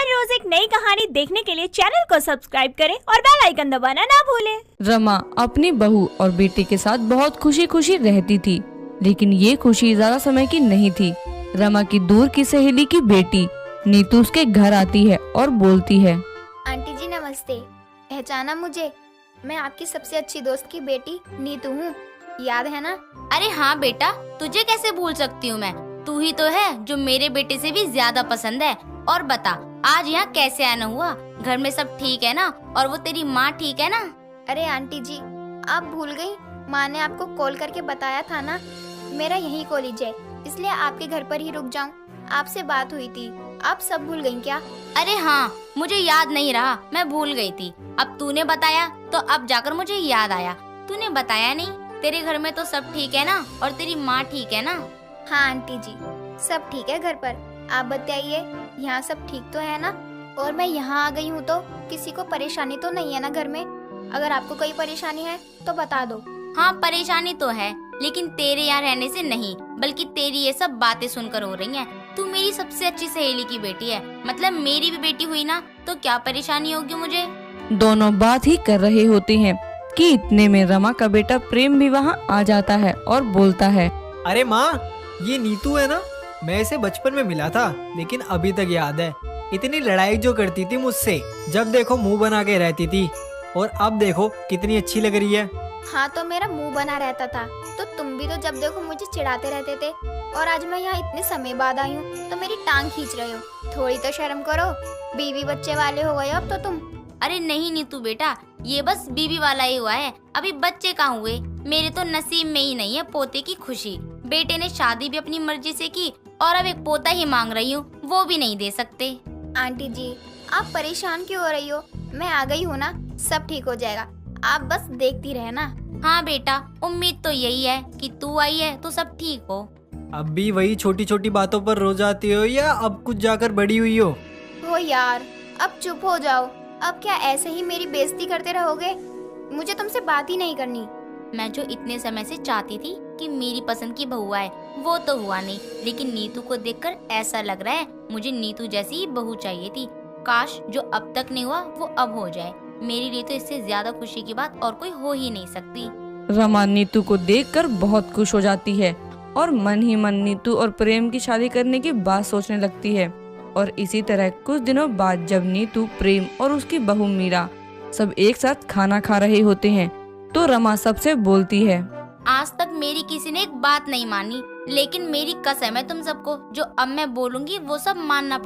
हर रोज एक नई कहानी देखने के लिए चैनल को सब्सक्राइब करें और बेल आइकन दबाना ना भूलें। रमा अपनी बहू और बेटे के साथ बहुत खुशी खुशी रहती थी, लेकिन ये खुशी ज्यादा समय की नहीं थी। रमा की दूर की सहेली की बेटी नीतू उसके घर आती है और बोलती है, आंटी जी नमस्ते। पहचाना मुझे? मैं आपकी सबसे अच्छी दोस्त की बेटी नीतू हूँ, याद है ना? अरे हाँ बेटा, तुझे कैसे भूल सकती हूँ मैं। तू ही तो है जो मेरे बेटे से भी ज्यादा पसंद है। और बता, आज यहाँ कैसे आना हुआ? घर में सब ठीक है ना? और वो तेरी माँ ठीक है ना? अरे आंटी जी, आप भूल गई? माँ ने आपको कॉल करके बताया था ना, मेरा यही कॉलेज है, इसलिए आपके घर पर ही रुक जाऊँ। आपसे बात हुई थी, आप सब भूल गई क्या? अरे हाँ, मुझे याद नहीं रहा, मैं भूल गई थी। अब तूने बताया तो अब जाकर मुझे याद आया। तूने बताया नहीं, तेरे घर में तो सब ठीक है ना? और तेरी माँ ठीक है ना? हाँ आंटी जी, सब ठीक है घर पर। आप बताइए, यहाँ सब ठीक तो है ना? और मैं यहाँ आ गई हूँ तो किसी को परेशानी तो नहीं है ना घर में? अगर आपको कोई परेशानी है तो बता दो। हाँ परेशानी तो है, लेकिन तेरे यहाँ रहने से नहीं, बल्कि तेरी ये सब बातें सुनकर हो रही हैं। तू मेरी सबसे अच्छी सहेली की बेटी है, मतलब मेरी भी बेटी हुई ना, तो क्या परेशानी होगी मुझे? दोनों बात ही कर रहे होते हैं कि इतने में रमा का बेटा प्रेम भी वहाँ आ जाता है और बोलता है, अरे माँ, ये नीतू है ना? मैं इसे बचपन में मिला था, लेकिन अभी तक याद है। इतनी लड़ाई जो करती थी मुझसे, जब देखो मुंह बना के रहती थी, और अब देखो कितनी अच्छी लग रही है। हाँ तो मेरा मुंह बना रहता था, तो तुम भी तो जब देखो मुझे चिढ़ाते रहते थे। और आज मैं यहाँ इतने समय बाद आई हूँ तो मेरी टांग खींच रहे हो। थोड़ी तो शर्म करो, बीवी बच्चे वाले हो गए अब तो तुम। अरे नहीं नीतू बेटा, ये बस बीवी वाला ही हुआ है, अभी बच्चे कहाँ हुए। मेरे तो नसीब में ही नहीं है पोते की खुशी। बेटे ने शादी भी अपनी मर्जी से की, और अब एक पोता ही मांग रही हूँ, वो भी नहीं दे सकते। आंटी जी, आप परेशान क्यों हो रही हो? मैं आ गई हूँ ना, सब ठीक हो जाएगा, आप बस देखती रहना। हाँ बेटा, उम्मीद तो यही है कि तू आई है तो सब ठीक हो। अब भी वही छोटी छोटी बातों पर रो जाती हो, या अब कुछ जाकर बड़ी हुई हो? हो यार, अब चुप हो जाओ। अब क्या ऐसे ही मेरी बेइज्जती करते रहोगे? मुझे तुमसे बात ही नहीं करनी। मैं जो इतने समय से चाहती थी कि मेरी पसंद की बहू आए, वो तो हुआ नहीं, लेकिन नीतू को देखकर ऐसा लग रहा है मुझे नीतू जैसी ही बहू चाहिए थी। काश जो अब तक नहीं हुआ वो अब हो जाए। मेरे लिए तो इससे ज्यादा खुशी की बात और कोई हो ही नहीं सकती। रमा नीतू को देखकर बहुत खुश हो जाती है और मन ही मन नीतू और प्रेम की शादी करने की बात सोचने लगती है। और इसी तरह कुछ दिनों बाद जब नीतू, प्रेम और उसकी बहू मीरा सब एक साथ खाना खा रहे होते हैं, तो रमा सबसे बोलती है, आज तक मेरी किसी ने एक बात नहीं मानी, लेकिन मेरी कसम है तुम सबको, जो अब मैं बोलूंगी वो सब मानना